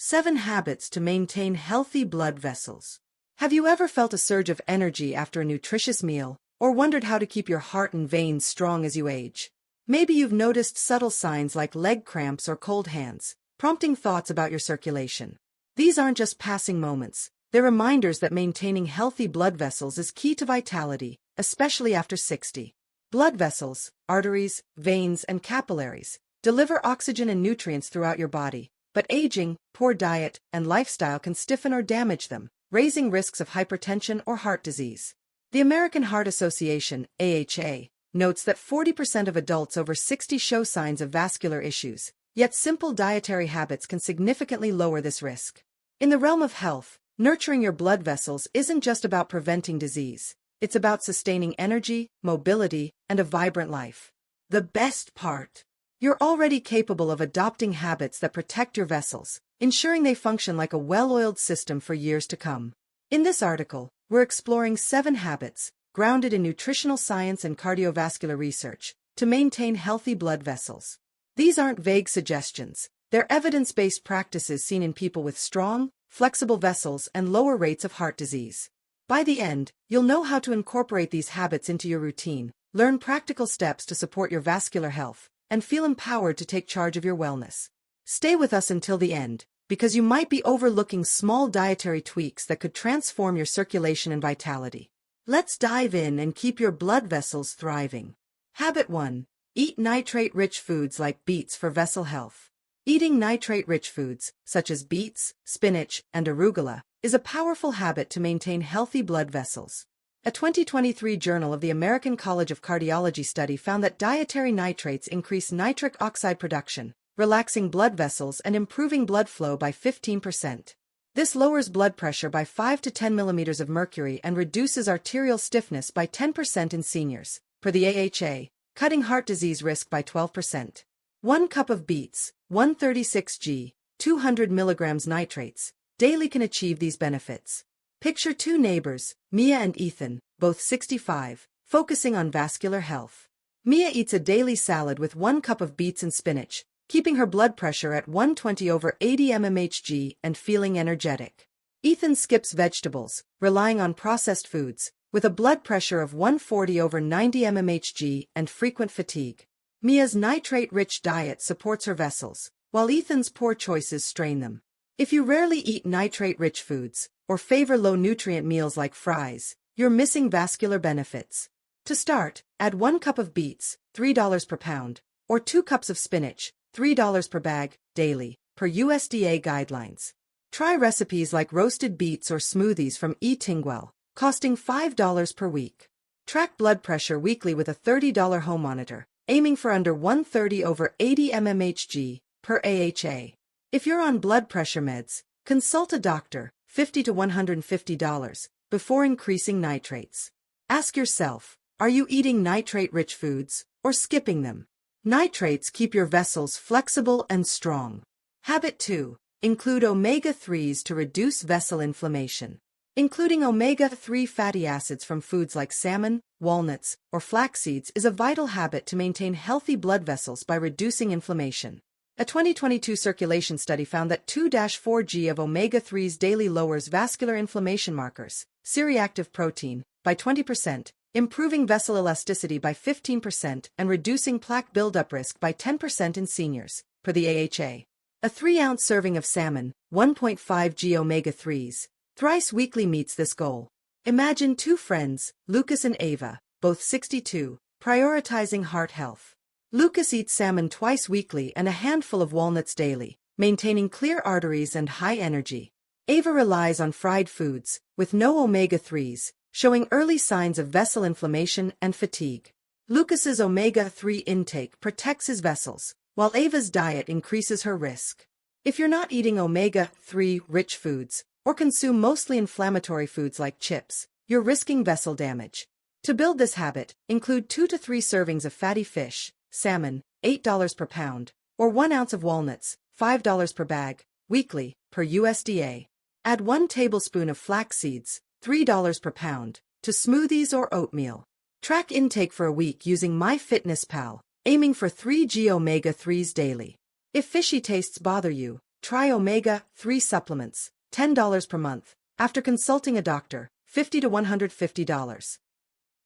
7 Habits to Maintain Healthy Blood Vessels. Have you ever felt a surge of energy after a nutritious meal, or wondered how to keep your heart and veins strong as you age? Maybe you've noticed subtle signs like leg cramps or cold hands, prompting thoughts about your circulation. These aren't just passing moments, they're reminders that maintaining healthy blood vessels is key to vitality, especially after 60. Blood vessels, arteries, veins, and capillaries deliver oxygen and nutrients throughout your body, but aging, poor diet, and lifestyle can stiffen or damage them, raising risks of hypertension or heart disease. The American Heart Association, AHA, notes that 40% of adults over 60 show signs of vascular issues, yet simple dietary habits can significantly lower this risk. In the realm of health, nurturing your blood vessels isn't just about preventing disease. It's about sustaining energy, mobility, and a vibrant life. The best part: you're already capable of adopting habits that protect your vessels, ensuring they function like a well-oiled system for years to come. In this article, we're exploring 7 habits, grounded in nutritional science and cardiovascular research, to maintain healthy blood vessels. These aren't vague suggestions, they're evidence-based practices seen in people with strong, flexible vessels and lower rates of heart disease. By the end, you'll know how to incorporate these habits into your routine, learn practical steps to support your vascular health, and feel empowered to take charge of your wellness. Stay with us until the end, because you might be overlooking small dietary tweaks that could transform your circulation and vitality. Let's dive in and keep your blood vessels thriving. Habit 1. Eat nitrate-rich foods like beets for vessel health. Eating nitrate-rich foods, such as beets, spinach, and arugula, is a powerful habit to maintain healthy blood vessels. A 2023 Journal of the American College of Cardiology study found that dietary nitrates increase nitric oxide production, relaxing blood vessels and improving blood flow by 15%. This lowers blood pressure by 5 to 10 millimeters of mercury and reduces arterial stiffness by 10% in seniors, per the AHA, cutting heart disease risk by 12%. 1 cup of beets, 136 g, 200 milligrams nitrates, daily can achieve these benefits. Picture 2 neighbors, Mia and Ethan, both 65, focusing on vascular health. Mia eats a daily salad with 1 cup of beets and spinach, keeping her blood pressure at 120/80 mmHg and feeling energetic. Ethan skips vegetables, relying on processed foods, with a blood pressure of 140/90 mmHg and frequent fatigue. Mia's nitrate-rich diet supports her vessels, while Ethan's poor choices strain them. If you rarely eat nitrate-rich foods, or favor low-nutrient meals like fries, you're missing vascular benefits. To start, add 1 cup of beets, $3 per pound, or 2 cups of spinach, $3 per bag, daily, per USDA guidelines. Try recipes like roasted beets or smoothies from Eating Well, costing $5 per week. Track blood pressure weekly with a $30 home monitor, aiming for under 130/80 mmHg, per AHA. If you're on blood pressure meds, consult a doctor, $50 to $150, before increasing nitrates. Ask yourself, are you eating nitrate-rich foods, or skipping them? Nitrates keep your vessels flexible and strong. Habit 2. Include omega-3s to reduce vessel inflammation. Including omega-3 fatty acids from foods like salmon, walnuts, or flax seeds is a vital habit to maintain healthy blood vessels by reducing inflammation. A 2022 circulation study found that 2-4 g of omega-3s daily lowers vascular inflammation markers, C-reactive protein, by 20%, improving vessel elasticity by 15% and reducing plaque buildup risk by 10% in seniors, per the AHA. A 3-ounce serving of salmon, 1.5 g omega-3s, thrice weekly meets this goal. Imagine 2 friends, Lucas and Ava, both 62, prioritizing heart health. Lucas eats salmon twice weekly and a handful of walnuts daily, maintaining clear arteries and high energy. Ava relies on fried foods, with no omega-3s, showing early signs of vessel inflammation and fatigue. Lucas's omega-3 intake protects his vessels, while Ava's diet increases her risk. If you're not eating omega-3 rich foods, or consume mostly inflammatory foods like chips, you're risking vessel damage. To build this habit, include 2 to 3 servings of fatty fish, salmon, $8 per pound, or 1 ounce of walnuts, $5 per bag, weekly, per USDA. Add 1 tablespoon of flax seeds, $3 per pound, to smoothies or oatmeal. Track intake for a week using MyFitnessPal, aiming for 3 g omega-3s daily. If fishy tastes bother you, try omega-3 supplements, $10 per month, after consulting a doctor, $50 to $150.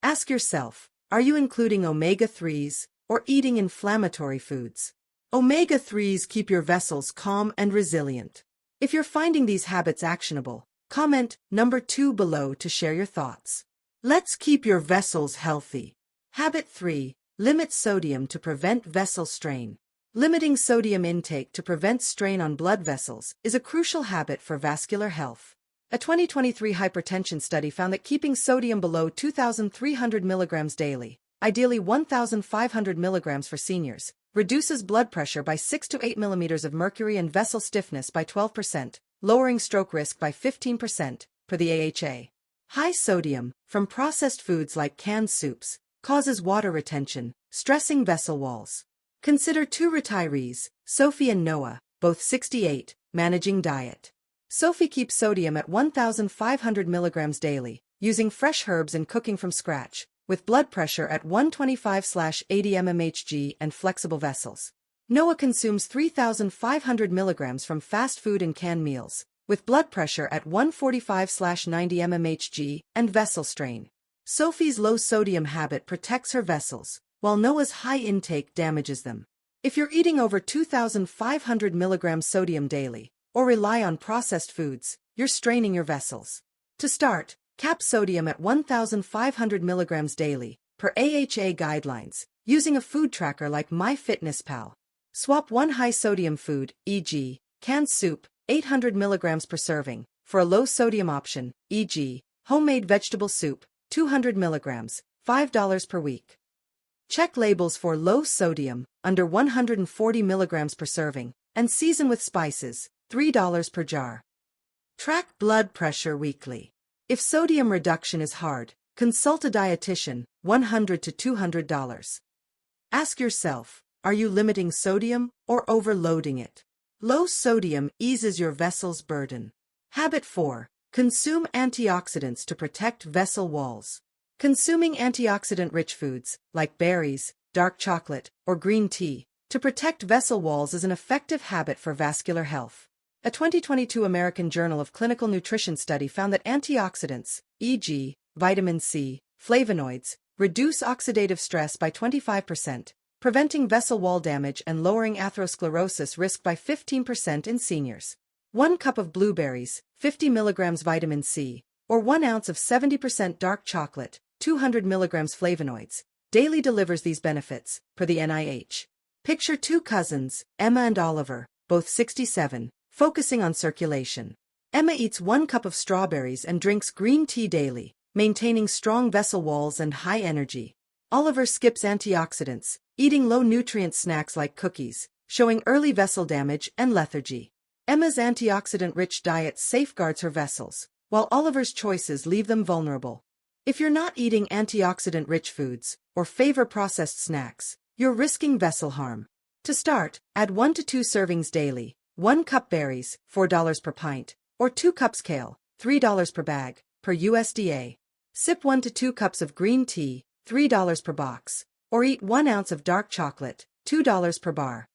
Ask yourself, are you including omega-3s or eating inflammatory foods? Omega-3s keep your vessels calm and resilient. If you're finding these habits actionable, comment number 2 below to share your thoughts. Let's keep your vessels healthy. Habit 3. Limit sodium to prevent vessel strain. Limiting sodium intake to prevent strain on blood vessels is a crucial habit for vascular health. A 2023 hypertension study found that keeping sodium below 2,300 milligrams daily, ideally 1,500 milligrams for seniors, reduces blood pressure by 6 to 8 millimeters of mercury and vessel stiffness by 12%, lowering stroke risk by 15%, per the AHA. High sodium, from processed foods like canned soups, causes water retention, stressing vessel walls. Consider 2 retirees, Sophie and Noah, both 68, managing diet. Sophie keeps sodium at 1,500 milligrams daily, using fresh herbs and cooking from scratch, with blood pressure at 125/80 mmHg and flexible vessels. Noah consumes 3,500 milligrams from fast food and canned meals, with blood pressure at 145/90 mmHg and vessel strain. Sophie's low sodium habit protects her vessels, while Noah's high intake damages them. If you're eating over 2,500 milligrams sodium daily, or rely on processed foods, you're straining your vessels. To start, cap sodium at 1,500 milligrams daily, per AHA guidelines, using a food tracker like MyFitnessPal. Swap one high-sodium food, e.g., canned soup, 800 milligrams per serving, for a low-sodium option, e.g., homemade vegetable soup, 200 milligrams, $5 per week. Check labels for low sodium, under 140 milligrams per serving, and season with spices, $3 per jar. Track blood pressure weekly. If sodium reduction is hard, consult a dietitian, $100 to $200. Ask yourself, are you limiting sodium or overloading it? Low sodium eases your vessel's burden. Habit 4. Consume antioxidants to protect vessel walls. Consuming antioxidant-rich foods, like berries, dark chocolate, or green tea, to protect vessel walls is an effective habit for vascular health. A 2022 American Journal of Clinical Nutrition study found that antioxidants, e.g., vitamin C, flavonoids, reduce oxidative stress by 25%, preventing vessel wall damage and lowering atherosclerosis risk by 15% in seniors. 1 cup of blueberries, 50 milligrams vitamin C, or 1 ounce of 70% dark chocolate, 200 milligrams flavonoids, daily delivers these benefits, per the NIH. Picture 2 cousins, Emma and Oliver, both 67, focusing on circulation. Emma eats 1 cup of strawberries and drinks green tea daily, maintaining strong vessel walls and high energy. Oliver skips antioxidants, eating low-nutrient snacks like cookies, showing early vessel damage and lethargy. Emma's antioxidant-rich diet safeguards her vessels, while Oliver's choices leave them vulnerable. If you're not eating antioxidant-rich foods, or favor processed snacks, you're risking vessel harm. To start, add 1 to 2 servings daily, 1 cup berries, $4 per pint, or 2 cups kale, $3 per bag, per USDA. Sip 1 to 2 cups of green tea, $3 per box, or eat 1 ounce of dark chocolate, $2 per bar.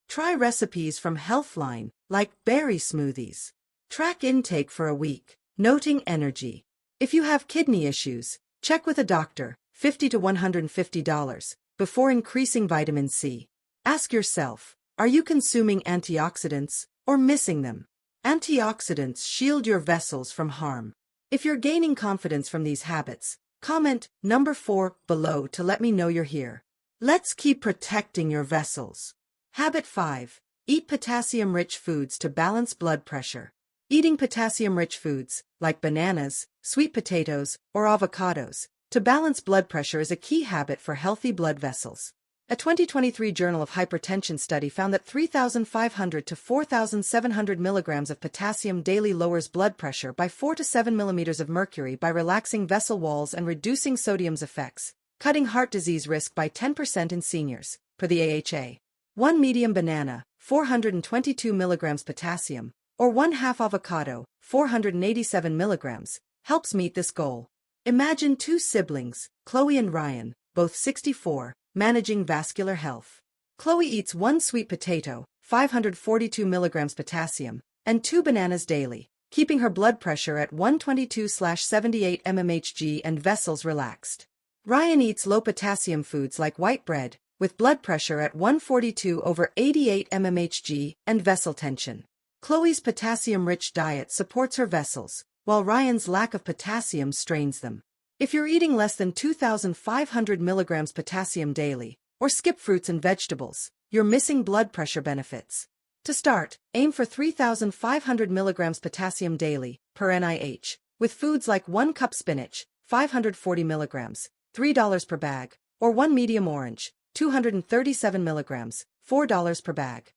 Try recipes from Healthline, like berry smoothies. Track intake for a week, noting energy. If you have kidney issues, check with a doctor, $50 to $150, before increasing vitamin C. Ask yourself, are you consuming antioxidants or missing them? Antioxidants shield your vessels from harm. If you're gaining confidence from these habits, comment number 4 below to let me know you're here. Let's keep protecting your vessels. Habit 5. Eat potassium-rich foods to balance blood pressure. Eating potassium-rich foods, like bananas, sweet potatoes, or avocados, to balance blood pressure is a key habit for healthy blood vessels. A 2023 Journal of Hypertension study found that 3,500 to 4,700 milligrams of potassium daily lowers blood pressure by 4 to 7 millimeters of mercury by relaxing vessel walls and reducing sodium's effects, cutting heart disease risk by 10% in seniors, per the AHA. 1 medium banana, 422 milligrams potassium, or 1/2 avocado, 487 milligrams, helps meet this goal. Imagine 2 siblings, Chloe and Ryan, both 64, managing vascular health. Chloe eats 1 sweet potato, 542 milligrams potassium, and 2 bananas daily, keeping her blood pressure at 122/78 mmHg and vessels relaxed. Ryan eats low-potassium foods like white bread, with blood pressure at 142/88 mmHg and vessel tension. Chloe's potassium-rich diet supports her vessels, while Ryan's lack of potassium strains them. If you're eating less than 2,500 milligrams potassium daily, or skip fruits and vegetables, you're missing blood pressure benefits. To start, aim for 3,500 milligrams potassium daily, per NIH, with foods like 1 cup spinach, 540 milligrams, $3 per bag, or 1 medium orange, 237 milligrams, $4 per bag.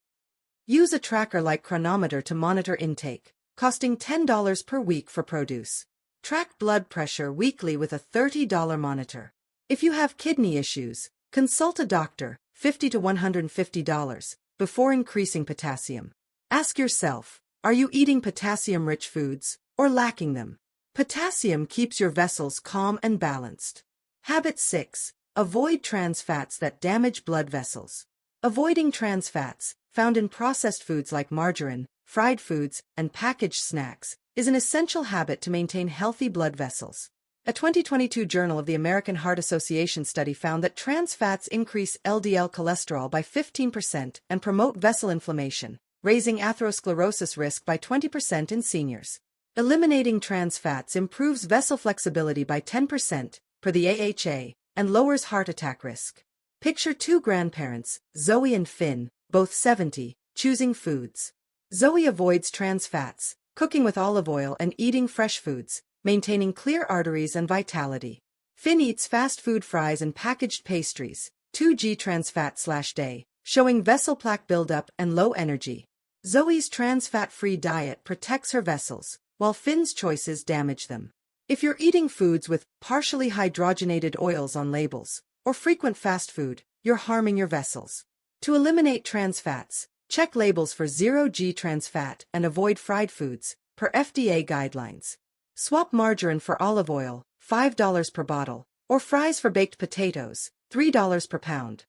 Use a tracker like Chronometer to monitor intake, costing $10 per week for produce. Track blood pressure weekly with a $30 monitor. If you have kidney issues, consult a doctor, $50 to $150, before increasing potassium. Ask yourself, are you eating potassium-rich foods, or lacking them? Potassium keeps your vessels calm and balanced. Habit 6. Avoid trans fats that damage blood vessels. Avoiding trans fats, found in processed foods like margarine, fried foods, and packaged snacks, is an essential habit to maintain healthy blood vessels. A 2022 Journal of the American Heart Association study found that trans fats increase LDL cholesterol by 15% and promote vessel inflammation, raising atherosclerosis risk by 20% in seniors. Eliminating trans fats improves vessel flexibility by 10%, per the AHA, and lowers heart attack risk. Picture two grandparents, Zoe and Finn, both 70, choosing foods. Zoe avoids trans fats, cooking with olive oil and eating fresh foods, maintaining clear arteries and vitality. Finn eats fast food fries and packaged pastries, 2g trans fat/day, showing vessel plaque buildup and low energy. Zoe's trans fat-free diet protects her vessels, while Finn's choices damage them. If you're eating foods with partially hydrogenated oils on labels, or frequent fast food, you're harming your vessels. To eliminate trans fats, check labels for 0g trans fat and avoid fried foods, per FDA guidelines. Swap margarine for olive oil, $5 per bottle, or fries for baked potatoes, $3 per pound.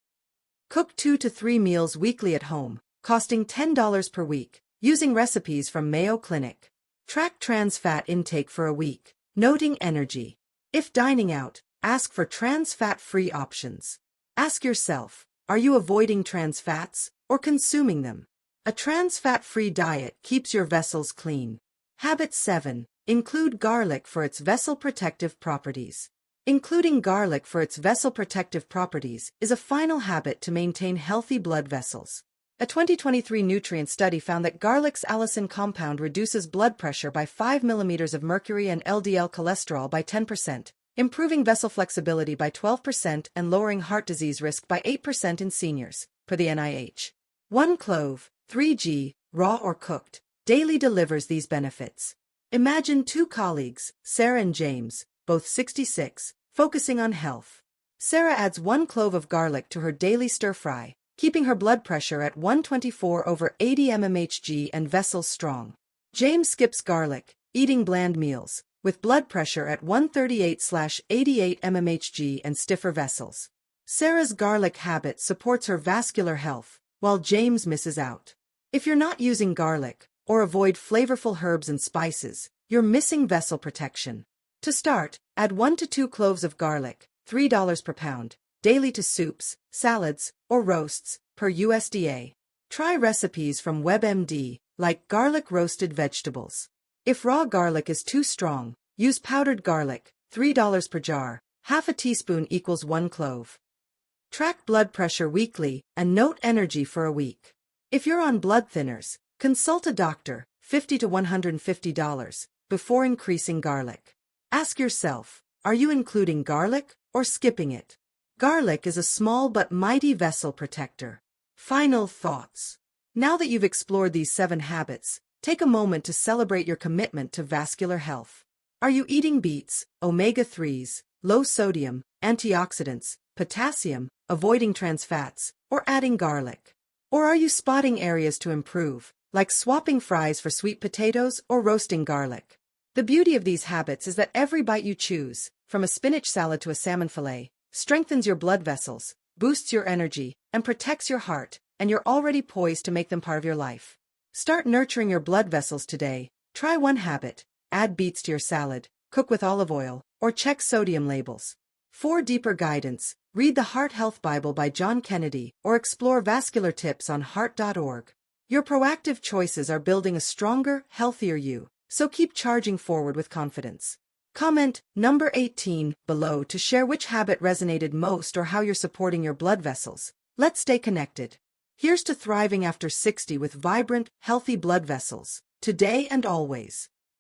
Cook 2 to 3 meals weekly at home, costing $10 per week, using recipes from Mayo Clinic. Track trans fat intake for a week, noting energy. If dining out, ask for trans fat-free options. Ask yourself, are you avoiding trans fats, or consuming them? A trans fat-free diet keeps your vessels clean. Habit 7. Include garlic for its vessel protective properties. Including garlic for its vessel protective properties is a final habit to maintain healthy blood vessels. A 2023 nutrient study found that garlic's allicin compound reduces blood pressure by 5 millimeters of mercury and LDL cholesterol by 10%, improving vessel flexibility by 12% and lowering heart disease risk by 8% in seniors, per the NIH. 1 clove, 3g, raw or cooked, daily delivers these benefits. Imagine two colleagues, Sarah and James, both 66, focusing on health. Sarah adds 1 clove of garlic to her daily stir-fry, keeping her blood pressure at 124/80 mmHg and vessels strong. James skips garlic, eating bland meals, with blood pressure at 138/88 mmHg and stiffer vessels. Sarah's garlic habit supports her vascular health, while James misses out. If you're not using garlic, or avoid flavorful herbs and spices, you're missing vessel protection. To start, add 1 to 2 cloves of garlic, $3 per pound, daily to soups, salads, or roasts, per USDA. Try recipes from WebMD, like garlic roasted vegetables. If raw garlic is too strong, use powdered garlic, $3 per jar, half a teaspoon equals 1 clove. Track blood pressure weekly and note energy for a week. If you're on blood thinners, consult a doctor, $50 to $150, before increasing garlic. Ask yourself, are you including garlic or skipping it? Garlic is a small but mighty vessel protector. Final thoughts. Now that you've explored these 7 habits, take a moment to celebrate your commitment to vascular health. Are you eating beets, omega-3s, low sodium, antioxidants, potassium, avoiding trans fats, or adding garlic? Or are you spotting areas to improve, like swapping fries for sweet potatoes or roasting garlic? The beauty of these habits is that every bite you choose, from a spinach salad to a salmon fillet, strengthens your blood vessels, boosts your energy, and protects your heart, and you're already poised to make them part of your life. Start nurturing your blood vessels today. Try one habit: add beets to your salad, cook with olive oil, or check sodium labels. For deeper guidance, read the Heart Health Bible by John Kennedy or explore vascular tips on heart.org. Your proactive choices are building a stronger, healthier you, so keep charging forward with confidence. Comment number 18 below to share which habit resonated most or how you're supporting your blood vessels. Let's stay connected. Here's to thriving after 60 with vibrant, healthy blood vessels, today and always.